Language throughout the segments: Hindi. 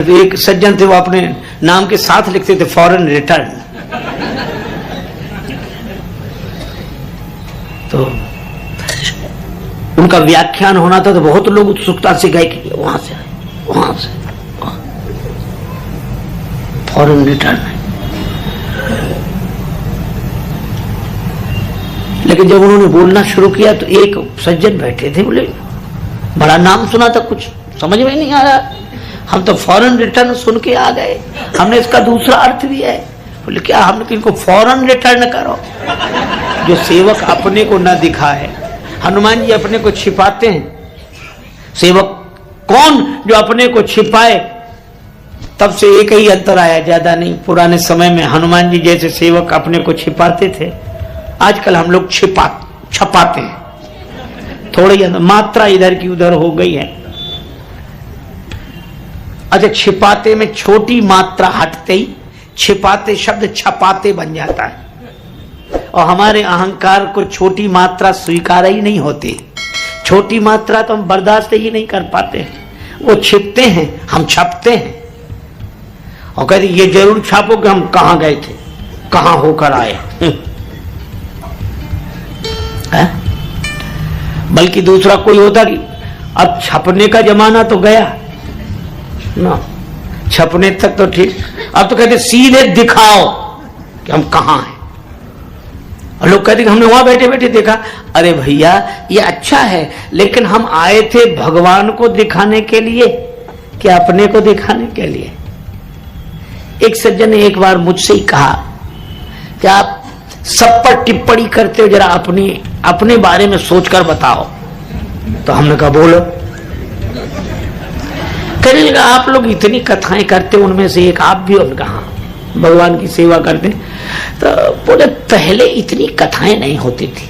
एक सज्जन थे, वो अपने नाम के साथ लिखते थे फॉरेन रिटर्न। तो उनका व्याख्यान होना था, तो बहुत लोग उत्सुकता से गए कि वहां से फॉरेन रिटर्न है। लेकिन जब उन्होंने बोलना शुरू किया तो एक सज्जन बैठे थे, बोले बड़ा नाम सुना था, कुछ समझ में नहीं आ रहा, हम तो फॉरेन रिटर्न सुन के आ गए, हमने इसका दूसरा अर्थ भी है। बोले क्या? हमने कि इनको फॉरेन रिटर्न करो। जो सेवक अपने को न दिखाए, हनुमान जी अपने को छिपाते हैं। सेवक कौन जो अपने को छिपाए? तब से एक ही अंतर आया, ज्यादा नहीं। पुराने समय में हनुमान जी जैसे सेवक अपने को छिपाते थे, आजकल हम लोग छपाते हैं। थोड़ी मात्रा इधर की उधर हो गई है। अच्छा, छिपाते में छोटी मात्रा हटते ही छिपाते शब्द छपाते बन जाता है। और हमारे अहंकार को छोटी मात्रा स्वीकार ही नहीं होती। छोटी मात्रा तो हम बर्दाश्त ही नहीं कर पाते। वो छिपते हैं, हम छपते हैं और कहते ये जरूर छापो कि हम कहां गए थे, कहां होकर आए। बल्कि दूसरा कोई होता कि अब छपने का जमाना तो गया ना, छपने तक तो ठीक। अब तो कहते सीधे दिखाओ कि हम कहां हैं। और लोग कहते कि हमने वहां बैठे बैठे देखा। अरे भैया, ये अच्छा है, लेकिन हम आए थे भगवान को दिखाने के लिए कि अपने को दिखाने के लिए? एक सज्जन ने एक बार मुझसे ही कहा कि आप सब पर टिप्पणी करते हो, जरा अपने बारे में सोचकर बताओ। तो हमने कहा बोलो। कहने लगा आप लोग इतनी कथाएं करते, उनमें से एक आप भी। उनका हाँ, भगवान की सेवा करते। तो बोले पहले इतनी कथाएं नहीं होती थी,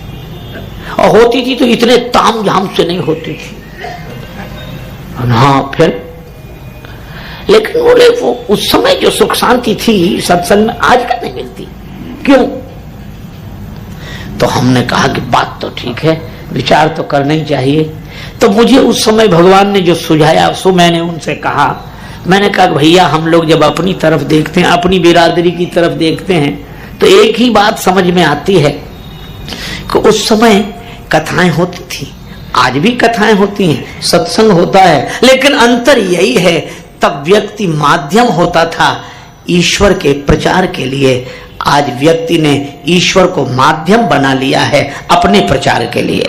और होती थी तो इतने ताम झाम से नहीं होती थी। हाँ फिर, लेकिन बोले वो उस समय जो सुख शांति थी सत्संग में, आजकल नहीं मिलती। क्यों? तो हमने कहा कि बात तो ठीक है, विचार तो करना ही चाहिए। तो मुझे उस समय भगवान ने जो सुझाया सो मैंने उनसे कहा। मैंने कहा भैया, हम लोग जब अपनी तरफ देखते हैं, अपनी बिरादरी की तरफ देखते हैं, तो एक ही बात समझ में आती है कि उस समय कथाएं होती थी, आज भी कथाएं होती हैं, सत्संग होता है, लेकिन अंतर यही है तब व्यक्ति माध्यम होता था ईश्वर के प्रचार के लिए। आज व्यक्ति ने ईश्वर को माध्यम बना लिया है अपने प्रचार के लिए।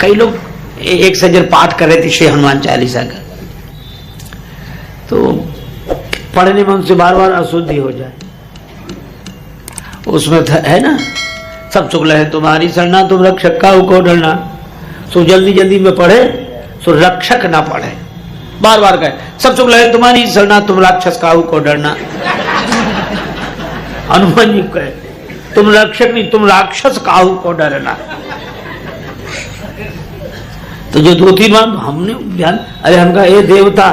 कई लोग, एक सज्जन पाठ कर रहे थे श्री हनुमान चालीसा का, तो पढ़ने में उनसे बार बार अशुद्धि हो जाए। उसमें है ना, सब शुक्ल है तुम्हारी शरणा, तुम रक्षक काहू को डरना। सो जल्दी जल्दी में पढ़े सो रक्षक ना पढ़े, बार बार कहे सब शुक्ल है तुम्हारी शरणा, तुम राक्षस काहू को डरना। हनुमान जी कहे तुम रक्षक नहीं, तुम राक्षस काहू को डरना। तो जो दो तीन बार हमने ध्यान, अरे हम कहा ए देवता।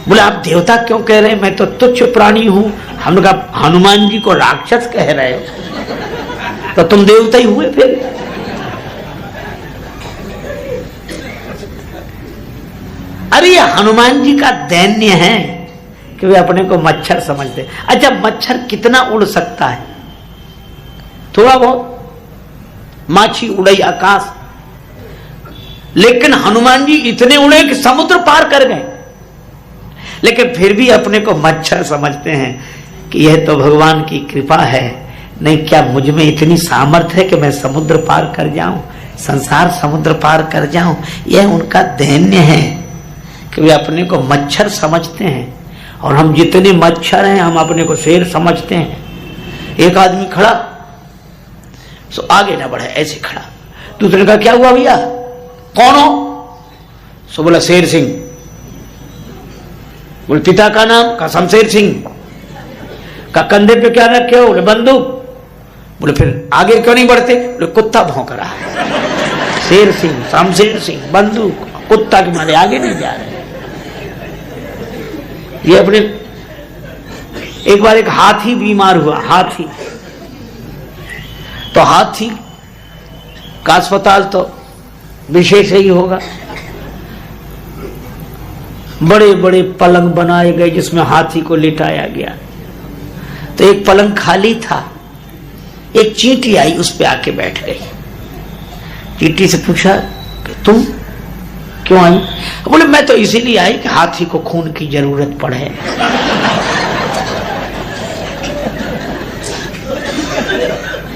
बोले आप देवता क्यों कह रहे हैं, मैं तो तुच्छ प्राणी हूं। हमने कहा हनुमान जी को राक्षस कह रहे हो तो तुम देवता ही हुए फिर। अरे ये हनुमान जी का दैन्य है कि वे अपने को मच्छर समझते। अच्छा, मच्छर कितना उड़ सकता है? थोड़ा बहुत, माछी उड़ई आकाश। लेकिन हनुमान जी इतने उड़े कि समुद्र पार कर गए, लेकिन फिर भी अपने को मच्छर समझते हैं कि यह तो भगवान की कृपा है। नहीं, क्या मुझ में इतनी सामर्थ्य है कि मैं समुद्र पार कर जाऊं, संसार समुद्र पार कर जाऊं? यह उनका दैन्य है कि वे अपने को मच्छर समझते हैं। और हम जितने मच्छर हैं, हम अपने को शेर समझते हैं। एक आदमी खड़ा सो आगे ना बढ़े, ऐसे खड़ा। दूसरे का क्या हुआ भैया, कौन हो? सो बोला शेर सिंह। बोले पिता का नाम? का शमशेर सिंह। का कंधे पे क्या रखे हो? बोले बंदूक। बोले फिर आगे क्यों नहीं बढ़ते? बोले कुत्ता भौंक रहा है। शेर सिंह, शमशेर सिंह, बंदूक, कुत्ता के मारे आगे नहीं जा रहे। ये अपने, एक बार एक हाथी बीमार हुआ, हाथी। तो हाथी का अस्पताल तो विशेष ही होगा। बड़े बड़े पलंग बनाए गए जिसमें हाथी को लिटाया गया। तो एक पलंग खाली था, एक चींटी आई उस पे आके बैठ गई। चींटी से पूछा कि तुम क्यों आई? बोले मैं तो इसीलिए आई कि हाथी को खून की जरूरत पड़े।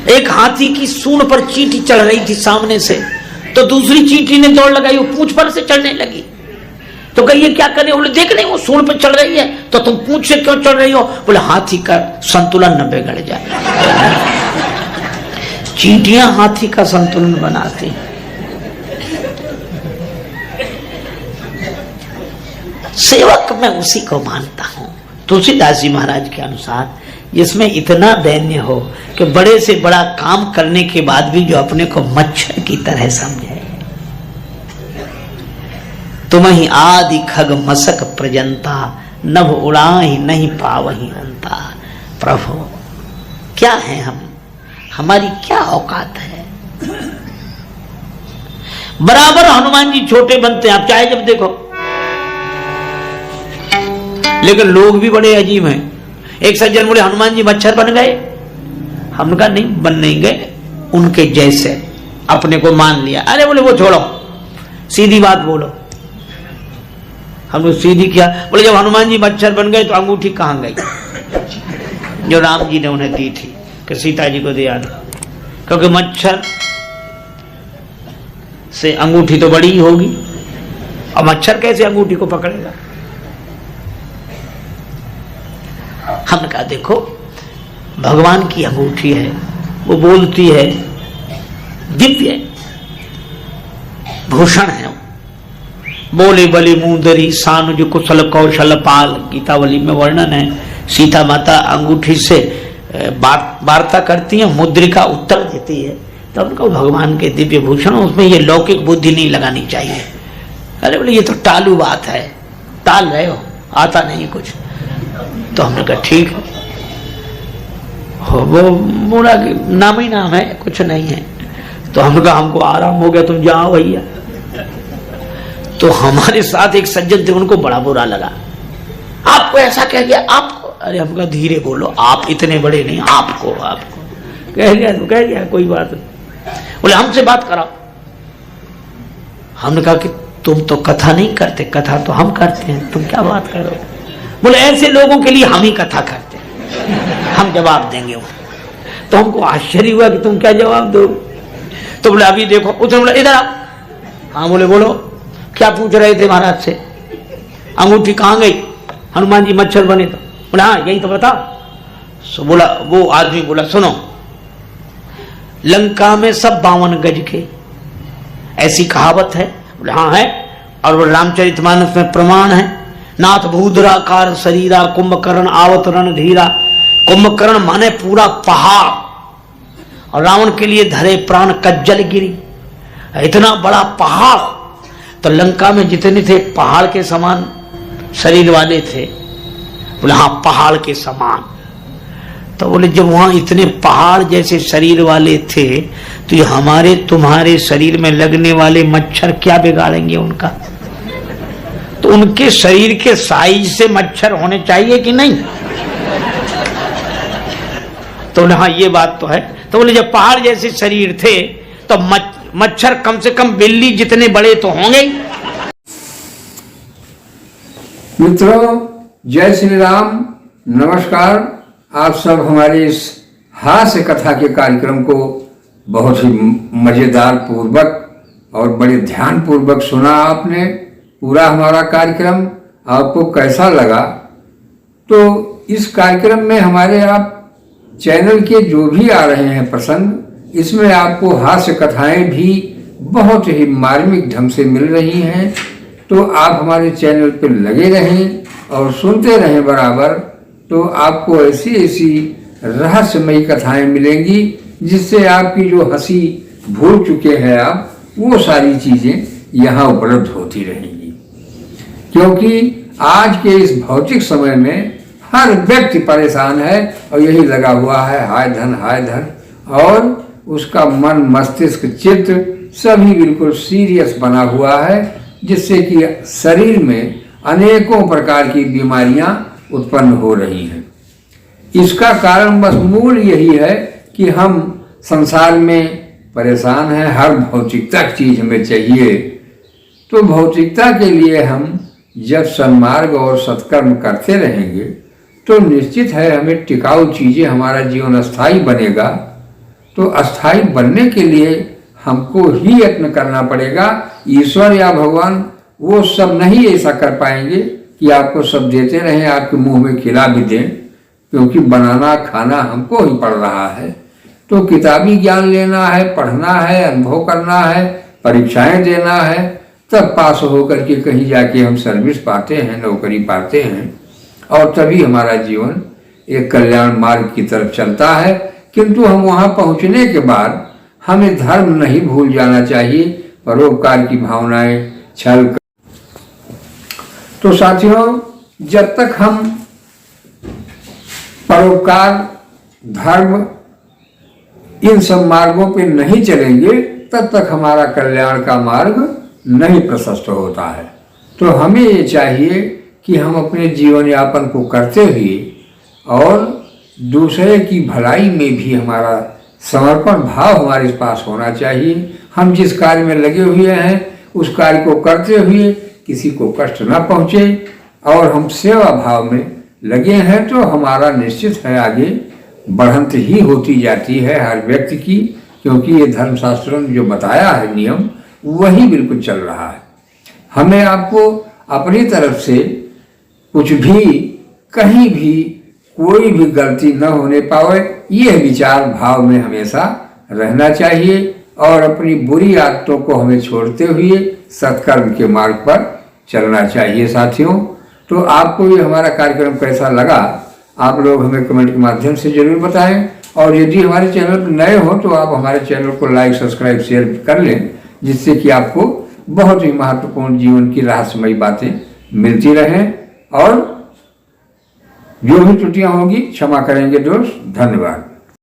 एक हाथी की सूंड पर चींटी चढ़ रही थी सामने से, तो दूसरी चींटी ने दौड़ लगाई, वो पूंछ पर से चढ़ने लगी। तो कहिए क्या करे? बोले देख नहीं वो सूंड पर चढ़ रही है तो तुम पूंछ से क्यों चढ़ रही हो? बोले हाथी का संतुलन न बिगड़ जाए। चींटियां हाथी का संतुलन बनाती हैं। सेवक मैं उसी को मानता हूं, तुलसीदास जी महाराज के अनुसार, जिसमें इतना दैन्य हो कि बड़े से बड़ा काम करने के बाद भी जो अपने को मच्छर की तरह समझे। तुम ही आदि खग मसक प्रजंता, नभ उड़ाही नहीं पावही अंता। प्रभु क्या है हम, हमारी क्या औकात है? बराबर हनुमान जी छोटे बनते हैं, आप चाहे जब देखो। लेकिन लोग भी बड़े अजीब हैं। एक सज्जन बोले हनुमान जी मच्छर बन गए। हमने कहा नहीं, बन नहीं गए, उनके जैसे अपने को मान लिया। अरे बोले वो छोड़ो, सीधी बात बोलो। हमने सीधी किया। बोले जब हनुमान जी मच्छर बन गए तो अंगूठी कहां गई जो राम जी ने उन्हें दी थी कि सीता जी को दिया था? क्योंकि मच्छर से अंगूठी तो बड़ी ही होगी, और मच्छर कैसे अंगूठी को पकड़ेगा? हमने कहा देखो भगवान की अंगूठी है, वो बोलती है, दिव्य भूषण है। बोले बलि मुंदरी सानुज कुशल कौशल पाल, गीतावली में वर्णन है। सीता माता अंगूठी से वार्ता करती है, मुद्रिका उत्तर देती है। तब उनको भगवान के दिव्य भूषण, उसमें ये लौकिक बुद्धि नहीं लगानी चाहिए। अरे बोले ये तो टालू बात है, टाल रहे हो, आता नहीं कुछ। तो हमने कहा ठीक है, वो बोला कि नाम ही नाम है, कुछ नहीं है। तो हमने कहा हमको आराम हो गया, तुम जाओ भैया। तो हमारे साथ एक सज्जन थे, उनको बड़ा बुरा लगा। आपको ऐसा कह गया? आपको? अरे हम कहा धीरे बोलो, आप इतने बड़े नहीं, आपको कह गया तो कह गया, कोई बात नहीं। बोले हमसे बात कराओ। हमने कहा कि तुम तो कथा नहीं करते, कथा तो हम करते हैं, तुम क्या बात कर रहे हो? बोले ऐसे लोगों के लिए हम ही कथा करते हैं, हम जवाब देंगे। तो हमको आश्चर्य हुआ कि तुम क्या जवाब दो? तो बोले अभी देखो। उसने बोला इधर आओ। हाँ बोले बोलो, क्या पूछ रहे थे महाराज से? अंगूठी कहां गई? हनुमान जी मच्छर बने तो। बोला हाँ यही तो बता। सो बोला वो आदमी बोला सुनो, लंका में सब 52 गज के, ऐसी कहावत है। बोले हाँ है, और वो रामचरितमानस में प्रमाण है। नाथ भूधराकार शरीरा, कुंभकर्ण आवत रण धीरा। कुंभकर्ण माने पूरा पहाड़, और रावण के लिए धरे प्राण कज्जल गिरी। इतना बड़ा पहाड़, तो लंका में जितने थे पहाड़ के समान शरीर वाले थे। बोले हाँ पहाड़ के समान। तो बोले जब वहां इतने पहाड़ जैसे शरीर वाले थे, तो ये हमारे तुम्हारे शरीर में लगने वाले मच्छर क्या बिगाड़ेंगे उनका? तो उनके शरीर के साइज से मच्छर होने चाहिए कि नहीं? तो बोले हाँ ये बात तो है। तो बोले जब पहाड़ जैसे शरीर थे तो मच्छर कम से कम बिल्ली जितने बड़े तो होंगे। मित्रों जय श्री राम, नमस्कार। आप सब हमारे इस हास्य कथा के कार्यक्रम को बहुत ही मजेदार पूर्वक और बड़े ध्यान पूर्वक सुना आपने। पूरा हमारा कार्यक्रम आपको कैसा लगा? तो इस कार्यक्रम में हमारे आप चैनल के जो भी आ रहे हैं प्रसंग, इसमें आपको हास्य कथाएं भी बहुत ही मार्मिक ढंग से मिल रही हैं। तो आप हमारे चैनल पर लगे रहें और सुनते रहें बराबर। तो आपको ऐसी ऐसी रहस्यमयी कथाएं मिलेंगी जिससे आपकी जो हंसी भूल चुके हैं आप, वो सारी चीजें यहाँ उपलब्ध होती रहेंगी। क्योंकि आज के इस भौतिक समय में हर व्यक्ति परेशान है और यही लगा हुआ है हाय धन हाय धन, और उसका मन मस्तिष्क चित्त सभी बिल्कुल सीरियस बना हुआ है, जिससे कि शरीर में अनेकों प्रकार की बीमारियां उत्पन्न हो रही हैं। इसका कारण बस मूल यही है कि हम संसार में परेशान हैं, हर भौतिकता की चीज हमें चाहिए। तो भौतिकता के लिए हम जब सन्मार्ग और सत्कर्म करते रहेंगे तो निश्चित है हमें टिकाऊ चीजें, हमारा जीवन अस्थायी बनेगा। तो अस्थायी बनने के लिए हमको ही यत्न करना पड़ेगा। ईश्वर या भगवान वो सब नहीं ऐसा कर पाएंगे कि आपको सब देते रहें, आपके मुंह में खिला भी दें, क्योंकि बनाना खाना हमको ही पड़ रहा है। तो किताबी ज्ञान लेना है, पढ़ना है, अनुभव करना है, परीक्षाएं देना है, तब पास होकर के कहीं जाके हम सर्विस पाते हैं, नौकरी पाते हैं, और तभी हमारा जीवन एक कल्याण मार्ग की तरफ चलता है। किंतु हम वहां पहुंचने के बाद हमें धर्म नहीं भूल जाना चाहिए, परोपकार की भावनाएं, छल। तो साथियों, जब तक हम परोपकार, धर्म, इन सब मार्गों पे नहीं चलेंगे तब तक हमारा कल्याण का मार्ग नहीं प्रशस्त होता है। तो हमें ये चाहिए कि हम अपने जीवन यापन को करते हुए और दूसरे की भलाई में भी हमारा समर्पण भाव हमारे पास होना चाहिए। हम जिस कार्य में लगे हुए हैं उस कार्य को करते हुए किसी को कष्ट न पहुँचे और हम सेवा भाव में लगे हैं, तो हमारा निश्चित है आगे बढ़ंत ही होती जाती है हर व्यक्ति की, क्योंकि ये धर्मशास्त्रों ने जो बताया है नियम वही बिल्कुल चल रहा है। हमें आपको अपनी तरफ से कुछ भी, कहीं भी कोई भी गलती न होने पावे, यह विचार भाव में हमेशा रहना चाहिए और अपनी बुरी आदतों को हमें छोड़ते हुए सत्कर्म के मार्ग पर चलना चाहिए। साथियों, तो आपको ये हमारा कार्यक्रम कैसा लगा आप लोग हमें कमेंट के माध्यम से जरूर बताएं, और यदि हमारे चैनल पर नए हो तो आप हमारे चैनल को लाइक, सब्सक्राइब, शेयर कर लें, जिससे कि आपको बहुत ही महत्वपूर्ण जीवन की रहस्यमयी बातें मिलती रहें। और जो भी त्रुटियां होंगी क्षमा करेंगे दोस्त। धन्यवाद।